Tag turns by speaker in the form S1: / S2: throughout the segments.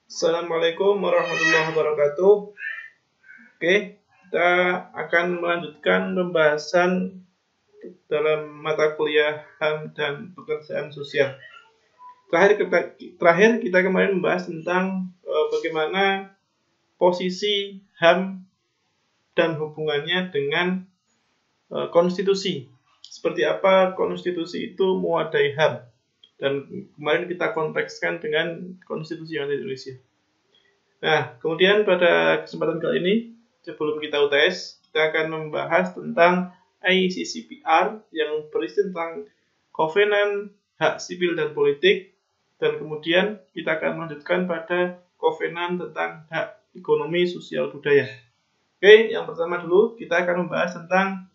S1: Assalamualaikum warahmatullahi wabarakatuh. Oke, kita akan melanjutkan pembahasan dalam mata kuliah HAM dan pekerjaan sosial. Terakhir kita kemarin membahas tentang bagaimana posisi HAM dan hubungannya dengan konstitusi. Seperti apa konstitusi itu mewadai HAM. Dan kemarin kita kontekskan dengan konstitusi yang ada di Indonesia. Nah, kemudian pada kesempatan kali ini, sebelum kita UTS, kita akan membahas tentang ICCPR yang berisi tentang Kovenan Hak Sipil dan Politik, dan kemudian kita akan melanjutkan pada Kovenan tentang Hak Ekonomi Sosial Budaya. Oke, yang pertama dulu kita akan membahas tentang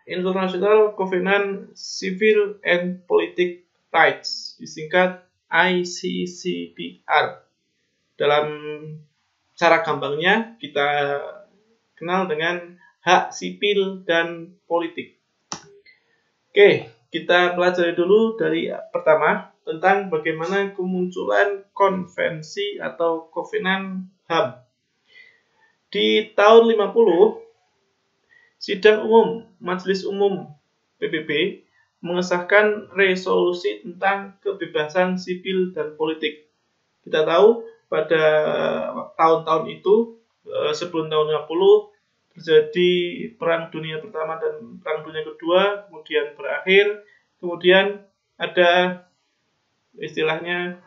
S1: International Covenant Civil and Politic Rights, disingkat ICCPR. Dalam cara gampangnya kita kenal dengan hak sipil dan politik. Oke, kita pelajari dulu dari pertama tentang bagaimana kemunculan konvensi atau Kovenan HAM. Di tahun 50, Sidang Umum Majelis Umum PBB mengesahkan resolusi tentang kebebasan sipil dan politik. Kita tahu pada tahun-tahun itu, sebelum tahun 50, terjadi Perang Dunia Pertama dan Perang Dunia Kedua, kemudian berakhir, kemudian ada istilahnya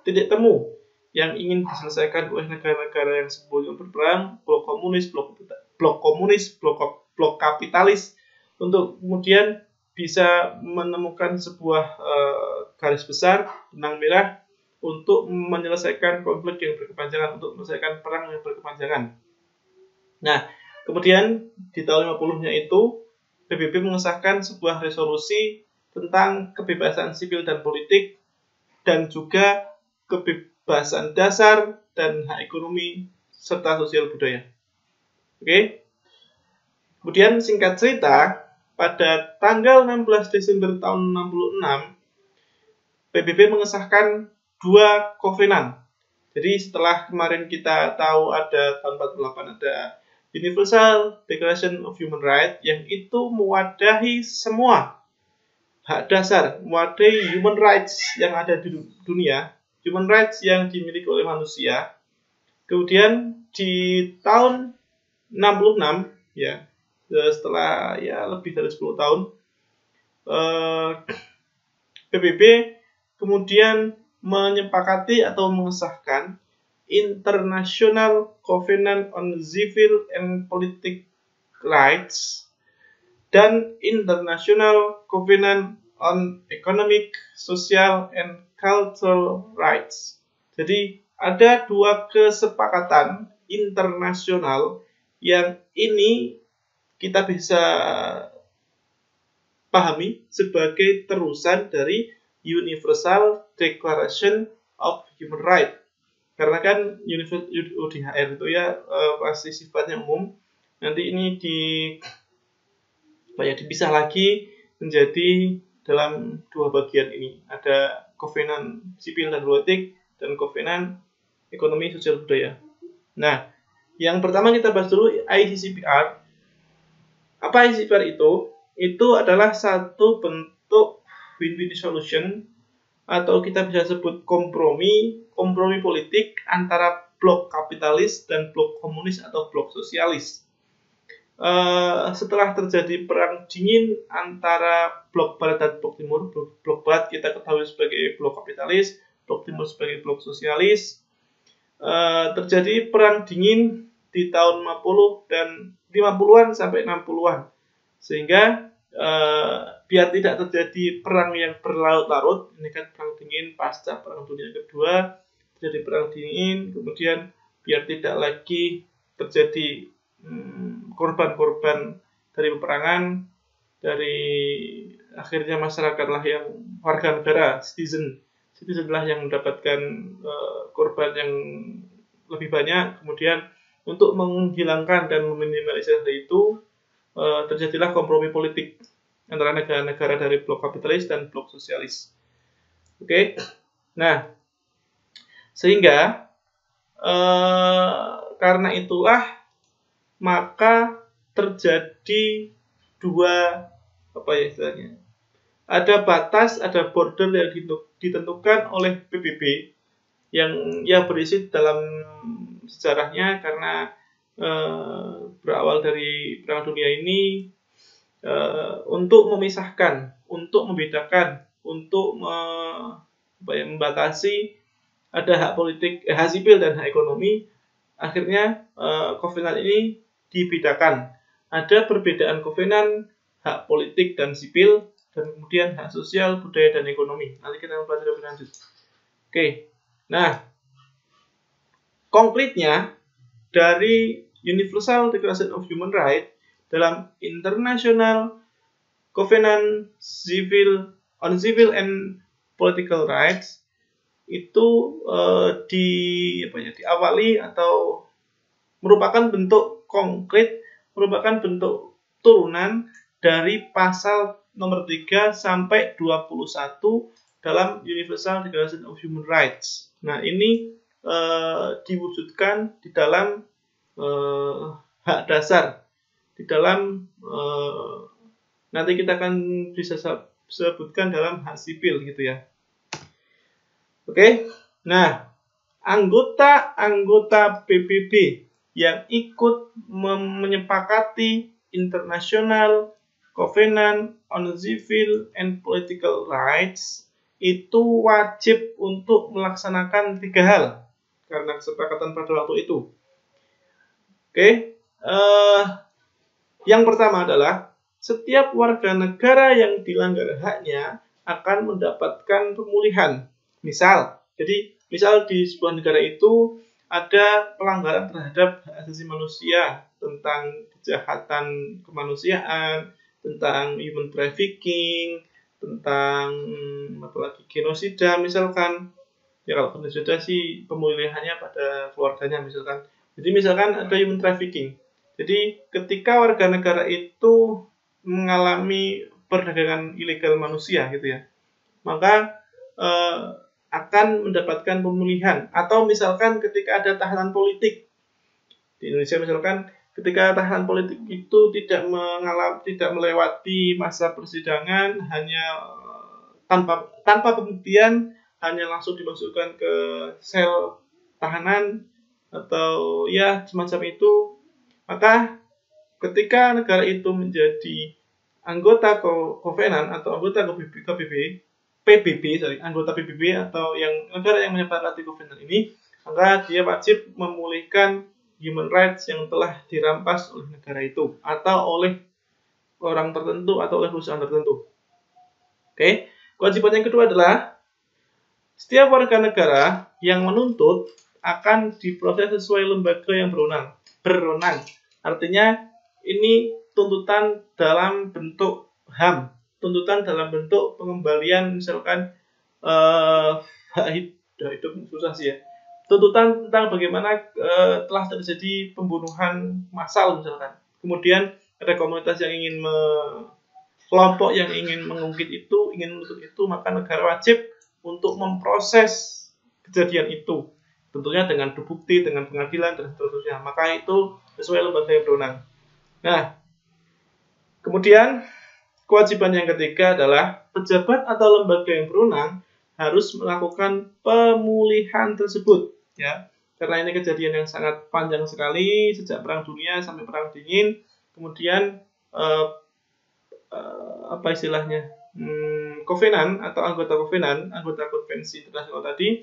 S1: titik temu yang ingin diselesaikan oleh negara-negara yang sebelumnya berperang, blok komunis, blok kapitalis, untuk kemudian bisa menemukan sebuah garis besar benang merah untuk menyelesaikan konflik yang berkepanjangan, untuk menyelesaikan perang yang berkepanjangan. Nah, kemudian di tahun 50-nya itu PBB mengesahkan sebuah resolusi tentang kebebasan sipil dan politik dan juga kebebasan dasar dan hak ekonomi serta sosial budaya. Oke. Kemudian singkat cerita, pada tanggal 16 Desember tahun 66, PBB mengesahkan dua kovenan. Jadi setelah kemarin kita tahu ada tahun 48 ada Universal Declaration of Human Rights yang itu mewadahi semua hak dasar, mewadahi human rights yang ada di dunia, human rights yang dimiliki oleh manusia. Kemudian di tahun 66 ya, setelah lebih dari 10 tahun, PBB kemudian menyepakati atau mengesahkan International Covenant on Civil and Politic Rights dan International Covenant on Economic, Social, and Cultural Rights. Jadi ada dua kesepakatan internasional yang ini kita bisa pahami sebagai terusan dari Universal Declaration of Human Rights. Karena kan UDHR itu masih sifatnya umum. Nanti ini dipisah lagi menjadi dalam dua bagian ini. Ada Kovenan Sipil dan Politik dan Kovenan Ekonomi Sosial Budaya. Nah, yang pertama kita bahas dulu ICCPR. Apa ICCPR itu? Itu adalah satu bentuk win-win solution atau kita bisa sebut kompromi politik antara blok kapitalis dan blok komunis atau blok sosialis. Setelah terjadi perang dingin antara blok barat dan blok timur, blok barat kita ketahui sebagai blok kapitalis, blok timur sebagai blok sosialis, terjadi perang dingin di tahun 50 dan 50-an sampai 60-an. Sehingga biar tidak terjadi perang yang berlarut-larut, ini kan perang dingin pasca Perang Dunia Kedua, terjadi perang dingin, kemudian biar tidak lagi terjadi korban-korban dari peperangan, dari akhirnya masyarakatlah yang warga negara, citizen lah yang mendapatkan korban yang lebih banyak. Kemudian untuk menghilangkan dan meminimalisir itu, terjadilah kompromi politik antara negara-negara dari blok kapitalis dan blok sosialis. Oke. Nah, Sehingga karena itulah maka terjadi dua istilahnya. Ada batas, ada border yang ditentukan oleh PBB yang berisi dalam sejarahnya karena berawal dari Perang Dunia ini untuk memisahkan, untuk membedakan, untuk membatasi ada hak politik, hak sipil dan hak ekonomi. Akhirnya Covenant ini dibedakan. Ada perbedaan Covenant, hak politik dan sipil, dan kemudian hak sosial, budaya dan ekonomi. Nanti kita pelajari lebih lanjut. Oke. Nah, konkretnya dari Universal Declaration of Human Rights dalam International Covenant on Civil and Political Rights itu diawali atau merupakan bentuk konkret, merupakan bentuk turunan dari pasal nomor 3 sampai 21 dalam Universal Declaration of Human Rights. Nah, ini diwujudkan di dalam hak dasar, di dalam nanti kita akan bisa sebutkan dalam hak sipil gitu ya. Oke. Nah, anggota PBB yang ikut menyepakati International Covenant on Civil and Political Rights itu wajib untuk melaksanakan 3 hal karena kesepakatan pada waktu itu. Oke. Yang pertama adalah setiap warga negara yang dilanggar haknya akan mendapatkan pemulihan. Misal di sebuah negara itu ada pelanggaran terhadap hak asasi manusia, tentang kejahatan kemanusiaan, tentang human trafficking, tentang genosida misalkan. Ya kalau genosida sih pemulihannya pada keluarganya misalkan. Jadi misalkan ada human trafficking. Jadi ketika warga negara itu mengalami perdagangan ilegal manusia gitu ya, maka akan mendapatkan pemulihan. Atau misalkan ketika ada tahanan politik di Indonesia, misalkan ketika tahanan politik itu tidak melewati masa persidangan, hanya tanpa pembuktian, hanya langsung dimasukkan ke sel tahanan atau ya semacam itu, maka ketika negara itu menjadi anggota Covenant atau anggota anggota PBB atau yang negara yang menyepakati Covenant ini, maka dia wajib memulihkan human rights yang telah dirampas oleh negara itu atau oleh orang tertentu atau oleh perusahaan tertentu. Oke. Kewajiban yang kedua adalah setiap warga negara yang menuntut akan diproses sesuai lembaga yang berwenang. Artinya ini tuntutan dalam bentuk HAM, tuntutan dalam bentuk pengembalian misalkan hak hidup susah sih ya. Tuntutan tentang bagaimana telah terjadi pembunuhan massal misalkan. Kemudian ada komunitas yang ingin kelompok yang ingin mengungkit itu, ingin menuntut itu, maka negara wajib untuk memproses kejadian itu. Tentunya dengan bukti, dengan pengadilan dan seterusnya. Maka itu sesuai lembaga yang berwenang. Nah, kemudian kewajiban yang ketiga adalah pejabat atau lembaga yang berwenang harus melakukan pemulihan tersebut, ya. Karena ini kejadian yang sangat panjang sekali sejak Perang Dunia sampai Perang Dingin. Kemudian Covenant atau anggota konvensi internasional tadi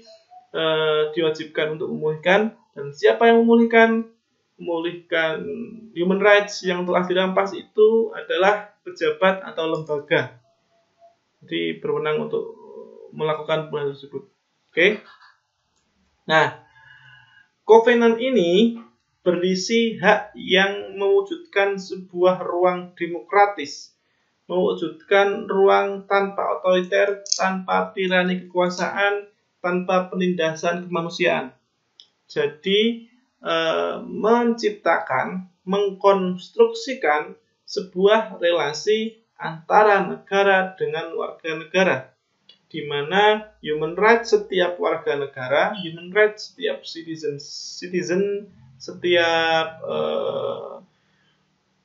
S1: diwajibkan untuk memulihkan, dan siapa yang memulihkan human rights yang telah dirampas itu adalah pejabat atau lembaga. Jadi berwenang untuk melakukan pemulihan tersebut. Oke. Nah, Covenant ini berisi hak yang mewujudkan sebuah ruang demokratis, mewujudkan ruang tanpa otoriter, tanpa tirani kekuasaan, tanpa penindasan kemanusiaan. Jadi menciptakan, mengkonstruksikan sebuah relasi antara negara dengan warga negara. di mana human rights setiap warga negara, human rights setiap citizen, setiap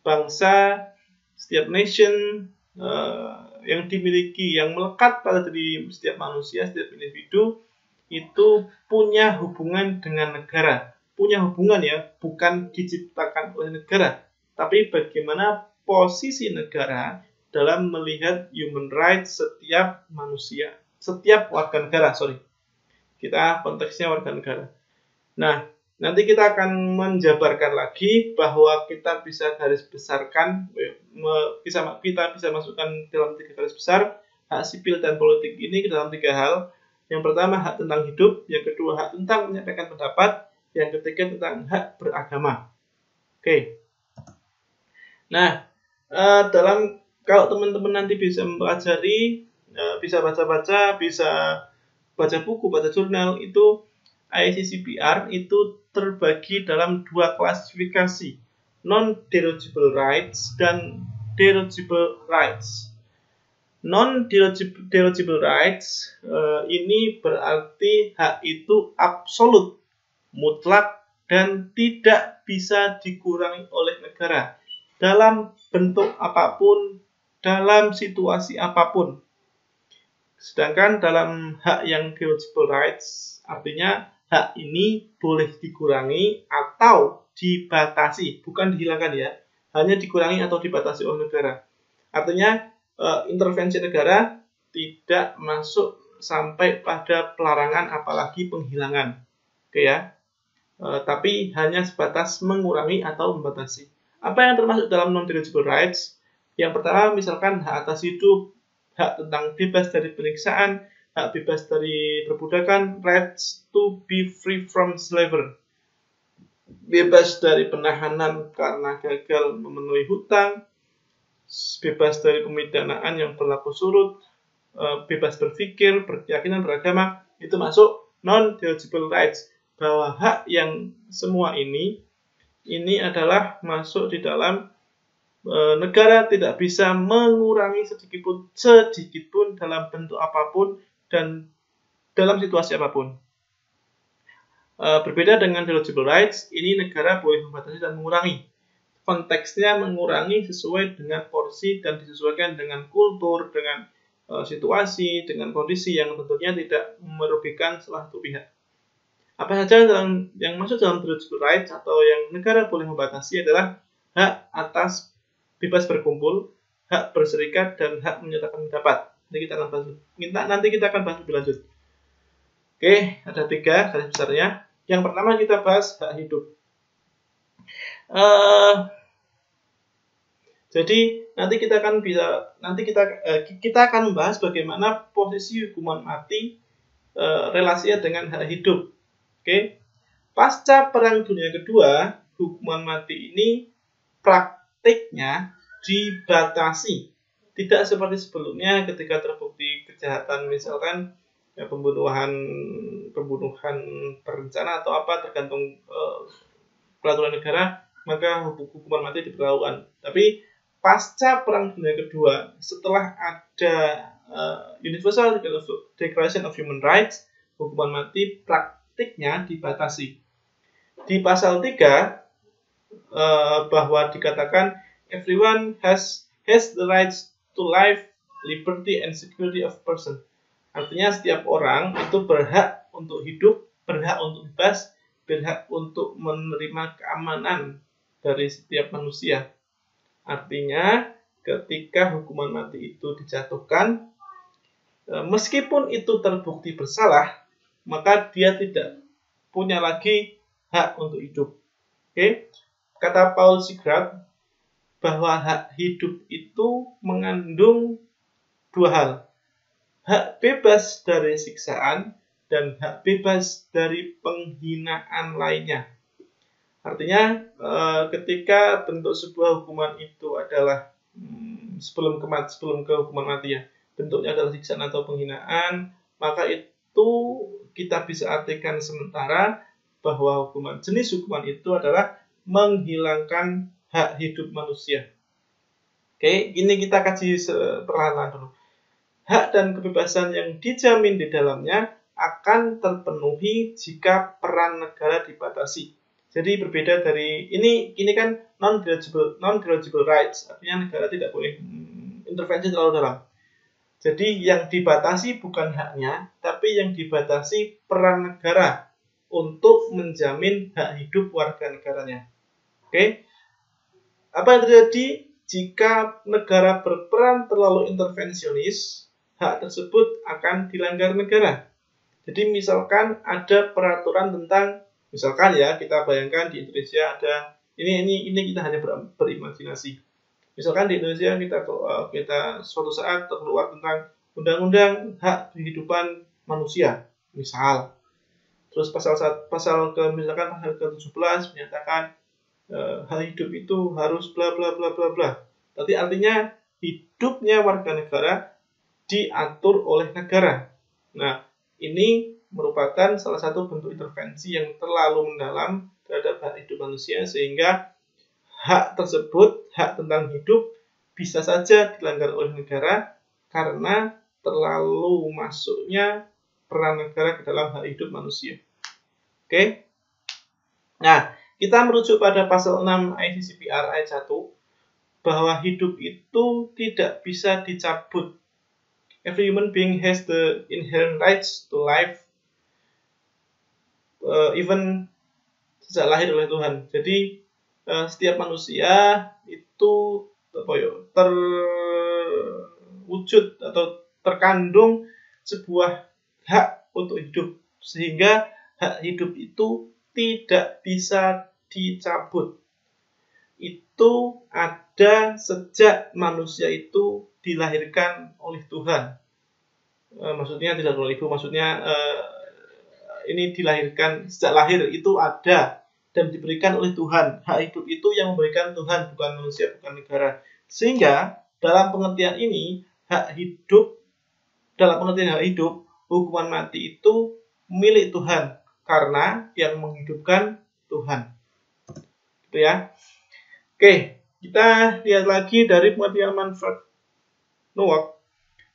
S1: bangsa, setiap nation yang dimiliki, yang melekat pada diri setiap manusia, setiap individu itu punya hubungan dengan negara. Punya hubungan ya, bukan diciptakan oleh negara, tapi bagaimana posisi negara dalam melihat human rights setiap manusia, setiap warga negara, kita konteksnya warga negara. Nah, nanti kita akan menjabarkan lagi bahwa kita bisa garis besarkan, kita bisa masukkan dalam 3 garis besar hak sipil dan politik ini ke dalam 3 hal. Yang pertama hak tentang hidup, yang kedua hak tentang menyampaikan pendapat, yang ketiga tentang hak beragama. Oke. Nah, kalau teman-teman nanti bisa mempelajari, bisa baca-baca, bisa baca buku, baca jurnal, itu ICCPR itu terbagi dalam 2 klasifikasi, non-derogible rights dan derogible rights. Non-derogible rights ini berarti hak itu absolut, mutlak, dan tidak bisa dikurangi oleh negara dalam bentuk apapun, dalam situasi apapun. Sedangkan dalam hak yang derogible rights, artinya hak ini boleh dikurangi atau dibatasi, bukan dihilangkan ya, hanya dikurangi atau dibatasi oleh negara. Artinya intervensi negara tidak masuk sampai pada pelarangan apalagi penghilangan. Oke ya. Tapi hanya sebatas mengurangi atau membatasi. Apa yang termasuk dalam non-derogible rights? Yang pertama misalkan hak atas hidup, hak tentang bebas dari penyiksaan, hak bebas dari perbudakan, rights to be free from slavery, bebas dari penahanan karena gagal memenuhi hutang, bebas dari pemidanaan yang berlaku surut, bebas berpikir, berkeyakinan, beragama, itu masuk non-derogible rights. Bahwa hak yang semua ini adalah masuk di dalam negara tidak bisa mengurangi sedikit pun dalam bentuk apapun dan dalam situasi apapun. Berbeda dengan derogible rights, ini negara boleh membatasi dan mengurangi. Konteksnya mengurangi sesuai dengan porsi dan disesuaikan dengan kultur, dengan situasi, dengan kondisi yang tentunya tidak merugikan salah satu pihak. Apa saja yang masuk dalam derogible rights atau yang negara boleh membatasi adalah hak atas bebas berkumpul, hak berserikat, dan hak menyatakan pendapat. Nanti kita akan bahas lebih lanjut. Oke, ada 3 garis besarnya. Yang pertama kita bahas hak hidup. Jadi nanti kita akan membahas bagaimana posisi hukuman mati relasinya dengan hak hidup. Oke. Pasca Perang Dunia Kedua, hukuman mati ini praktiknya dibatasi. Tidak seperti sebelumnya ketika terbukti kejahatan misalkan ya, pembunuhan berencana atau apa tergantung peraturan negara, maka hukuman mati diberlakukan. Tapi pasca Perang Dunia Kedua, setelah ada Universal Declaration of Human Rights, hukuman mati praktiknya dibatasi. Di pasal 3 bahwa dikatakan everyone has the rights to life, liberty, and security of person. Artinya setiap orang itu berhak untuk hidup, berhak untuk bebas, berhak untuk menerima keamanan dari setiap manusia. Artinya ketika hukuman mati itu dijatuhkan, meskipun itu terbukti bersalah, maka dia tidak punya lagi hak untuk hidup. Oke? Kata Paul Sigrat bahwa hak hidup itu mengandung 2 hal. Hak bebas dari siksaan dan hak bebas dari penghinaan lainnya. Artinya ketika bentuk sebuah hukuman itu adalah sebelum ke hukuman mati ya, bentuknya adalah siksaan atau penghinaan, maka itu kita bisa artikan sementara bahwa jenis hukuman itu adalah menghilangkan hak hidup manusia. Oke, ini kita kaji perlahan-lahan dulu. hak dan kebebasan yang dijamin di dalamnya akan terpenuhi jika peran negara dibatasi. Jadi berbeda dari ini kan non-delegible rights, artinya negara tidak boleh intervensi terlalu dalam. Jadi yang dibatasi bukan haknya, tapi yang dibatasi peran negara untuk menjamin hak hidup warga negaranya. Oke? Apa yang terjadi jika negara berperan terlalu intervensionis? Hak tersebut akan dilanggar negara. Jadi misalkan ada peraturan tentang, misalkan ya kita bayangkan di Indonesia ada ini kita hanya berimajinasi. Misalkan di Indonesia kita suatu saat terkeluar tentang undang-undang hak kehidupan manusia, misal. Terus pasal ke-17 menyatakan hak hidup itu harus bla bla bla bla bla. Tapi artinya hidupnya warga negara diatur oleh negara. Nah, ini merupakan salah satu bentuk intervensi yang terlalu mendalam terhadap hak hidup manusia, sehingga hak tersebut, hak tentang hidup, bisa saja dilanggar oleh negara karena terlalu masuknya peran negara ke dalam hak hidup manusia. Oke? Nah, kita merujuk pada pasal 6 ICCPR ayat 1 bahwa hidup itu tidak bisa dicabut. Every human being has the inherent rights to life, even sejak lahir oleh Tuhan. Jadi setiap manusia itu terwujud atau terkandung sebuah hak untuk hidup, sehingga hak hidup itu tidak bisa dicabut. Itu ada sejak manusia itu dilahirkan oleh Tuhan. Maksudnya tidak oleh ibu, maksudnya ini dilahirkan sejak lahir itu ada dan diberikan oleh Tuhan. Hak hidup itu yang memberikan Tuhan, bukan manusia, bukan negara. Sehingga dalam pengertian ini, dalam pengertian hak hidup, hukuman mati itu milik Tuhan karena yang menghidupkan Tuhan. Gitu ya. Oke, kita lihat lagi dari pengertian Manfred Nowak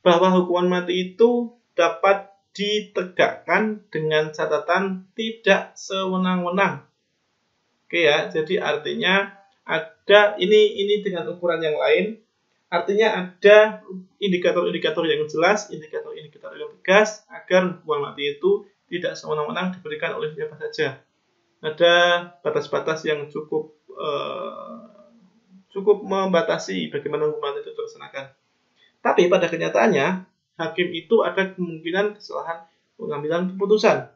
S1: bahwa hukuman mati itu dapat ditegakkan dengan catatan tidak sewenang-wenang. Oke ya, jadi artinya ada ini dengan ukuran yang lain. Artinya ada indikator-indikator yang jelas, indikator-indikator yang tegas agar hukuman mati itu tidak sewenang-wenang diberikan oleh siapa saja. Ada batas-batas yang cukup membatasi bagaimana hukuman itu dilaksanakan. Tapi pada kenyataannya, hakim itu ada kemungkinan kesalahan pengambilan keputusan.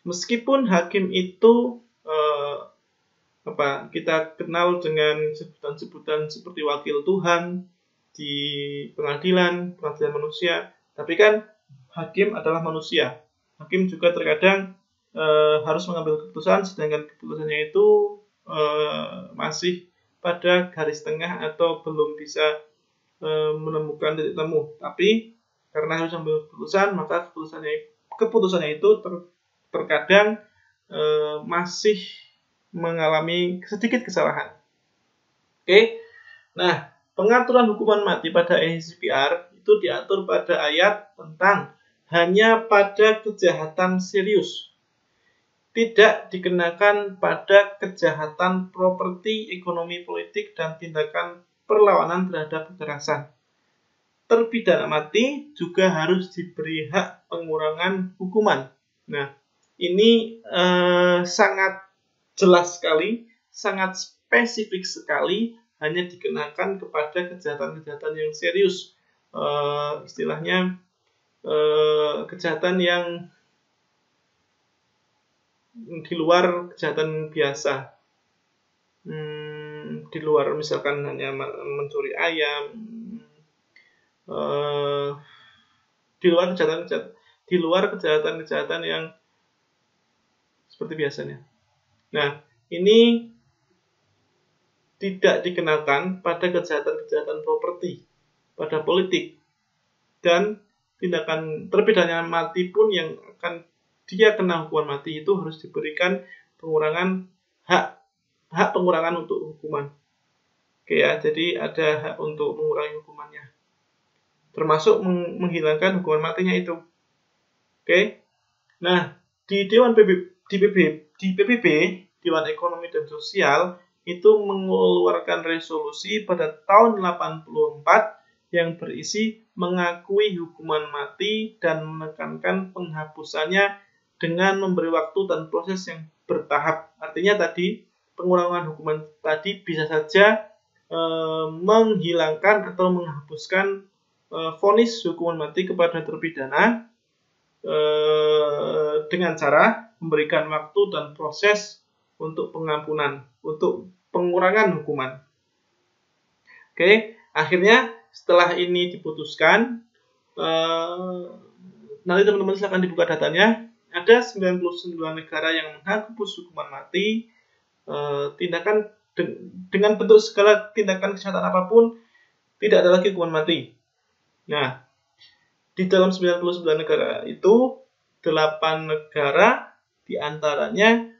S1: Meskipun hakim itu kita kenal dengan sebutan-sebutan seperti wakil Tuhan di pengadilan manusia, tapi kan hakim adalah manusia. Hakim juga terkadang harus mengambil keputusan, sedangkan keputusannya itu masih pada garis tengah atau belum bisa menemukan titik temu. Tapi karena harus mengambil keputusan, maka keputusannya itu terkadang masih mengalami sedikit kesalahan. Oke. Nah, pengaturan hukuman mati pada ICCPR itu diatur pada ayat tentang hanya pada kejahatan serius, tidak dikenakan pada kejahatan properti, ekonomi, politik, dan tindakan perlawanan terhadap kekerasan. Terpidana mati juga harus diberi hak pengurangan hukuman. Nah, ini sangat jelas sekali, sangat spesifik sekali, hanya dikenakan kepada kejahatan-kejahatan yang serius. Istilahnya kejahatan yang di luar kejahatan biasa, di luar misalkan hanya mencuri ayam, di luar kejahatan yang seperti biasanya. Nah, ini tidak dikenakan pada kejahatan-kejahatan properti, pada politik, dan tindakan terpidana mati pun yang akan dia kena hukuman mati itu harus diberikan pengurangan hak pengurangan untuk hukuman. Oke ya, jadi ada hak untuk mengurangi hukumannya. termasuk menghilangkan hukuman matinya itu. Oke. Nah, di PBB, Dewan Ekonomi dan Sosial itu mengeluarkan resolusi pada tahun 84 yang berisi mengakui hukuman mati dan menekankan penghapusannya dengan memberi waktu dan proses yang bertahap. Artinya tadi pengurangan hukuman tadi bisa saja menghilangkan atau menghapuskan vonis hukuman mati kepada terpidana dengan cara memberikan waktu dan proses untuk pengampunan, untuk pengurangan hukuman. Oke, akhirnya setelah ini diputuskan, nanti teman-teman silakan dibuka datanya. Ada 99 negara yang menghapus hukuman mati, tindakan dengan bentuk segala tindakan kejahatan apapun, tidak ada lagi hukuman mati. Nah, di dalam 99 negara itu, 8 negara diantaranya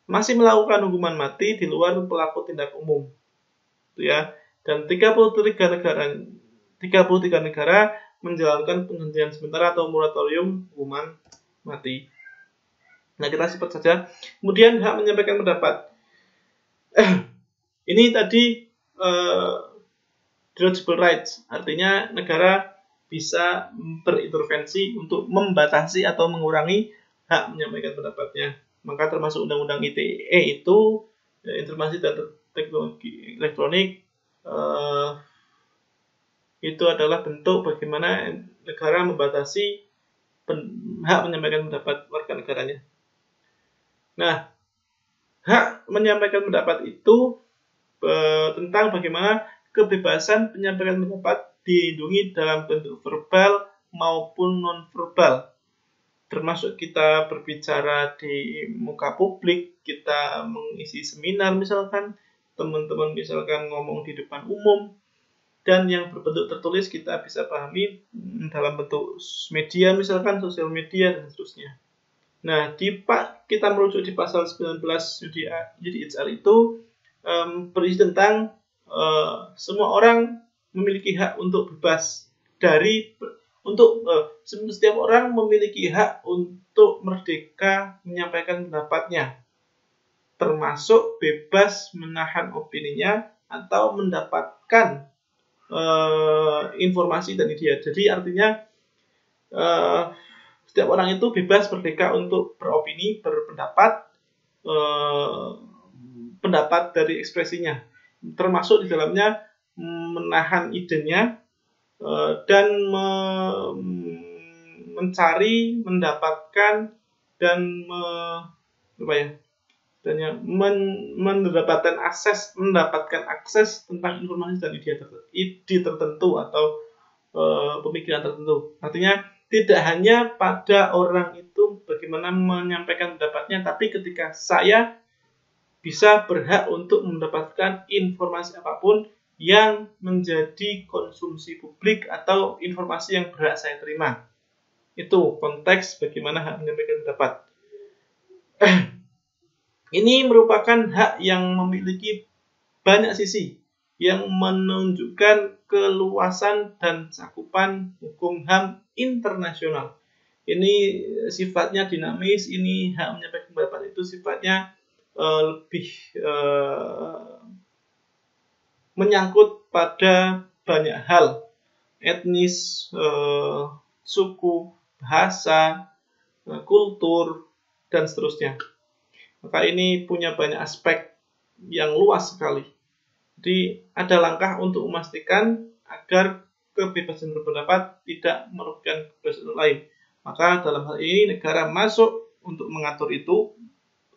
S1: masih melakukan hukuman mati di luar pelaku tindak umum, itu ya. Dan 33 negara menjalankan penghentian sementara atau moratorium hukuman mati. Nah, kita sifat saja. Kemudian hak menyampaikan pendapat. Ini tadi derogatable rights, artinya negara bisa berintervensi untuk membatasi atau mengurangi hak menyampaikan pendapatnya. Maka termasuk Undang-Undang ITE itu, informasi dan teknologi elektronik, itu adalah bentuk bagaimana negara membatasi hak menyampaikan pendapat warga negaranya. Nah, hak menyampaikan pendapat itu tentang bagaimana kebebasan penyampaian pendapat dilindungi dalam bentuk verbal maupun non-verbal. Termasuk kita berbicara di muka publik, kita mengisi seminar misalkan, teman-teman misalkan ngomong di depan umum, dan yang berbentuk tertulis kita bisa pahami dalam bentuk media misalkan, sosial media, dan seterusnya. Nah, kita merujuk di pasal 19 UDIHR itu berisi tentang semua orang memiliki hak untuk bebas setiap orang memiliki hak untuk merdeka menyampaikan pendapatnya, termasuk bebas menahan opininya atau mendapatkan informasi dari dia. Jadi artinya setiap orang itu bebas merdeka untuk beropini, berpendapat, pendapat dari ekspresinya, termasuk di dalamnya menahan idenya dan mencari, mendapatkan, dan mendapatkan akses tentang informasi dari ide tertentu atau pemikiran tertentu. Artinya tidak hanya pada orang itu bagaimana menyampaikan pendapatnya, tapi ketika saya bisa berhak untuk mendapatkan informasi apapun yang menjadi konsumsi publik atau informasi yang berhak saya terima. Itu konteks bagaimana hak menyampaikan pendapat. Ini merupakan hak yang memiliki banyak sisi, yang menunjukkan keluasan dan cakupan hukum HAM internasional. Ini sifatnya dinamis, ini hak menyampaikan pendapat itu sifatnya lebih menyangkut pada banyak hal, etnis, suku, bahasa, kultur, dan seterusnya. Maka ini punya banyak aspek yang luas sekali. Jadi ada langkah untuk memastikan agar kebebasan berpendapat tidak merugikan kebebasan lain. Maka dalam hal ini negara masuk untuk mengatur itu,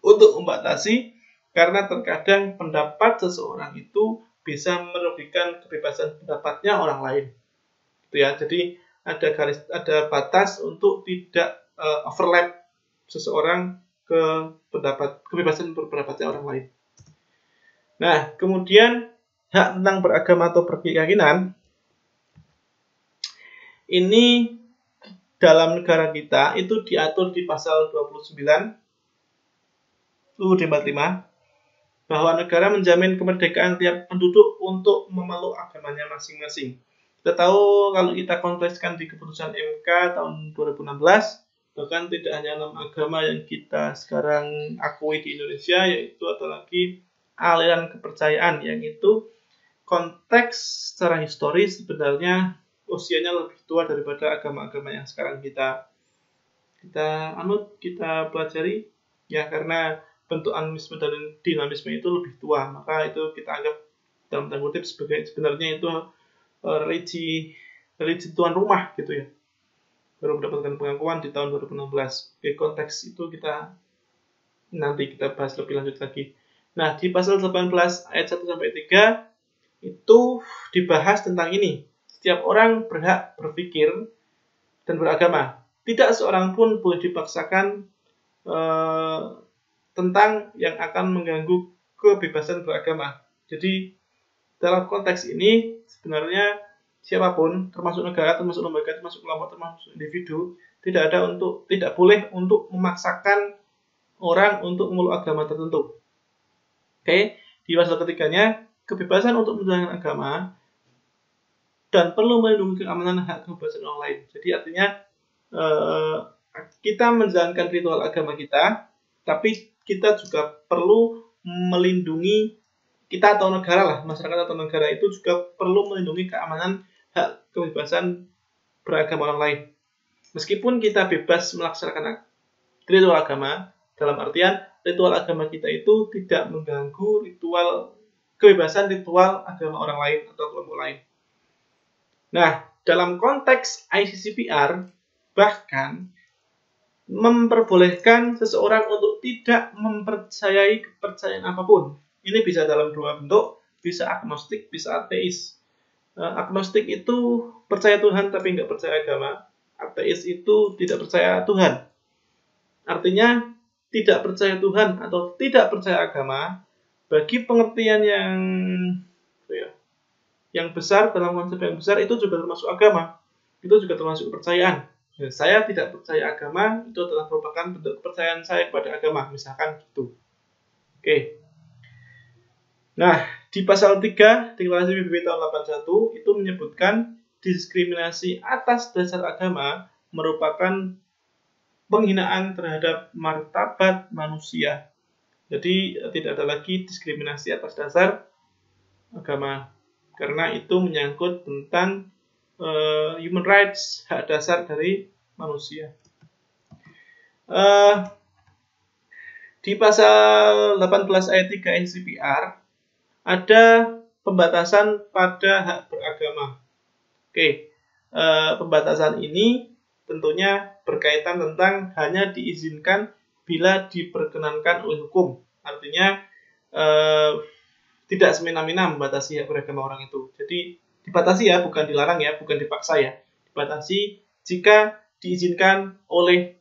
S1: untuk membatasi, karena terkadang pendapat seseorang itu bisa merugikan kebebasan pendapatnya orang lain. Itu ya. Jadi ada batas untuk tidak overlap seseorang ke kebebasan berpendapatnya orang lain. Nah, kemudian hak tentang beragama atau berkeyakinan ini dalam negara kita itu diatur di pasal 29 UUD 45 bahwa negara menjamin kemerdekaan tiap penduduk untuk memeluk agamanya masing-masing. Kita tahu kalau kita kontekskan di keputusan MK tahun 2016, bahkan tidak hanya 6 agama yang kita sekarang akui di Indonesia, yaitu ada lagi aliran kepercayaan, yang itu konteks secara historis sebenarnya usianya lebih tua daripada agama-agama yang sekarang kita pelajari, ya, karena bentuk animisme dan dinamisme itu lebih tua, maka itu kita anggap dalam tanda kutip sebenarnya itu religi tuan rumah gitu ya, baru mendapatkan pengakuan di tahun 2016. Oke, konteks itu nanti kita bahas lebih lanjut lagi. Nah, di pasal 18 ayat 1 sampai 3 itu dibahas tentang ini. Setiap orang berhak berpikir dan beragama. Tidak seorang pun boleh dipaksakan tentang yang akan mengganggu kebebasan beragama. Jadi dalam konteks ini sebenarnya siapapun, termasuk negara, termasuk lembaga, termasuk kelompok, termasuk individu, tidak boleh untuk memaksakan orang untuk memeluk agama tertentu. Oke, di pasal ketiganya, kebebasan untuk menjalankan agama dan perlu melindungi keamanan hak kebebasan orang lain. Jadi artinya kita menjalankan ritual agama kita, tapi kita juga perlu melindungi, kita atau negara lah, masyarakat atau negara itu juga perlu melindungi keamanan hak kebebasan beragama orang lain. Meskipun kita bebas melaksanakan ritual agama, dalam artian ritual agama kita itu tidak mengganggu kebebasan ritual agama orang lain atau kelompok lain. Nah, dalam konteks ICCPR, bahkan memperbolehkan seseorang untuk tidak mempercayai kepercayaan apapun. Ini bisa dalam dua bentuk, bisa agnostik, bisa ateis. Agnostik itu percaya Tuhan tapi nggak percaya agama. Ateis itu tidak percaya Tuhan. Artinya tidak percaya Tuhan atau tidak percaya agama, bagi pengertian yang besar, dalam konsep yang besar, itu juga termasuk agama. Itu juga termasuk kepercayaan. Ya, saya tidak percaya agama, itu adalah merupakan bentuk kepercayaan saya kepada agama, misalkan gitu. Oke. Nah, di pasal 3 Deklarasi PBB tahun 81 itu menyebutkan diskriminasi atas dasar agama merupakan penghinaan terhadap martabat manusia. Jadi tidak ada lagi diskriminasi atas dasar agama, karena itu menyangkut tentang human rights, hak dasar dari manusia. Di pasal 18 ayat 3 ICCPR ada pembatasan pada hak beragama. Oke, pembatasan ini tentunya berkaitan tentang hanya diizinkan bila diperkenankan oleh hukum. Artinya tidak semena-mena membatasi hak beragama orang itu. Jadi dibatasi ya, bukan dilarang ya, bukan dipaksa ya. Dibatasi jika diizinkan oleh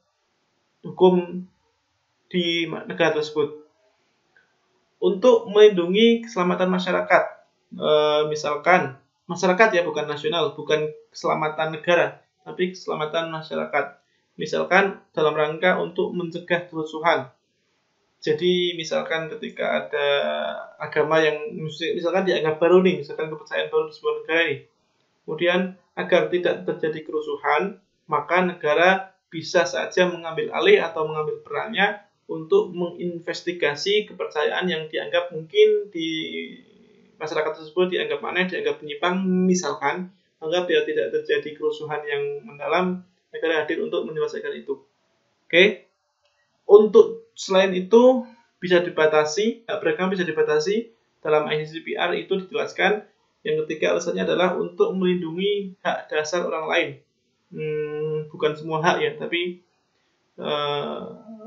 S1: hukum di negara tersebut. Untuk melindungi keselamatan masyarakat, misalkan masyarakat ya, bukan nasional, bukan keselamatan negara, tapi keselamatan masyarakat. Misalkan dalam rangka untuk mencegah kerusuhan. Jadi misalkan ketika ada agama yang misalkan dianggap baru nih, misalkan kepercayaan baru di sebuah negara ini, kemudian agar tidak terjadi kerusuhan, maka negara bisa saja mengambil alih atau mengambil perannya untuk menginvestigasi kepercayaan yang dianggap mungkin di masyarakat tersebut dianggap aneh, dianggap menyimpang, misalkan, agar biar tidak terjadi kerusuhan yang mendalam, negara hadir untuk menyelesaikan itu. Oke. Untuk selain itu bisa dibatasi, hak beragama bisa dibatasi. Dalam ICCPR itu dijelaskan yang ketiga alasannya adalah untuk melindungi hak dasar orang lain. Bukan semua hak ya, tapi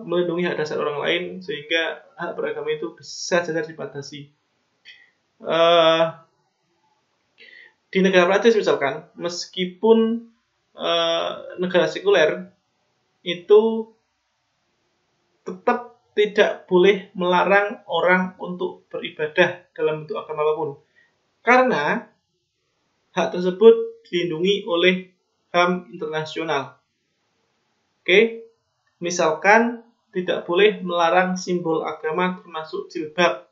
S1: melindungi hak dasar orang lain sehingga hak beragama itu bisa saja dibatasi. Di negara Prancis misalkan, meskipun negara sekuler, itu tetap tidak boleh melarang orang untuk beribadah dalam bentuk agama apapun. Karena hak tersebut dilindungi oleh HAM internasional. Oke, misalkan tidak boleh melarang simbol agama termasuk jilbab.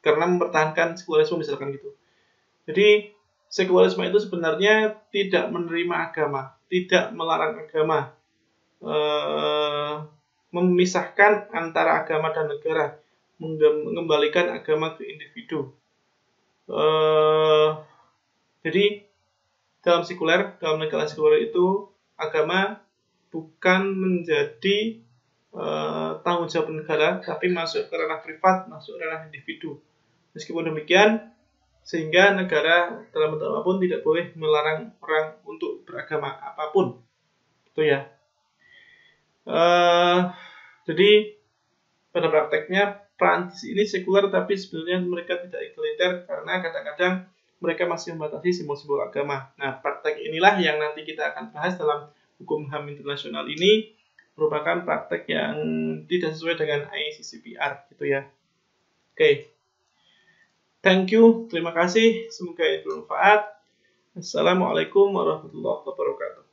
S1: karena mempertahankan sekularisme misalkan gitu. Jadi sekularisme itu sebenarnya tidak menerima agama, tidak melarang agama, memisahkan antara agama dan negara, mengembalikan agama ke individu. Jadi dalam negara sekuler itu agama bukan menjadi tanggung jawab negara, tapi masuk ke ranah privat, masuk ke ranah individu. Meskipun demikian, sehingga negara dalam bentuk apapun tidak boleh melarang orang untuk beragama apapun, itu ya. Jadi pada prakteknya Prancis ini sekuler, tapi sebenarnya mereka tidak egaliter karena kadang-kadang mereka masih membatasi simbol-simbol agama. Nah, praktek inilah yang nanti kita akan bahas dalam hukum HAM internasional ini, merupakan praktek yang tidak sesuai dengan ICCPR gitu ya. Oke. Thank you, terima kasih, semoga itu bermanfaat. Assalamualaikum warahmatullahi wabarakatuh.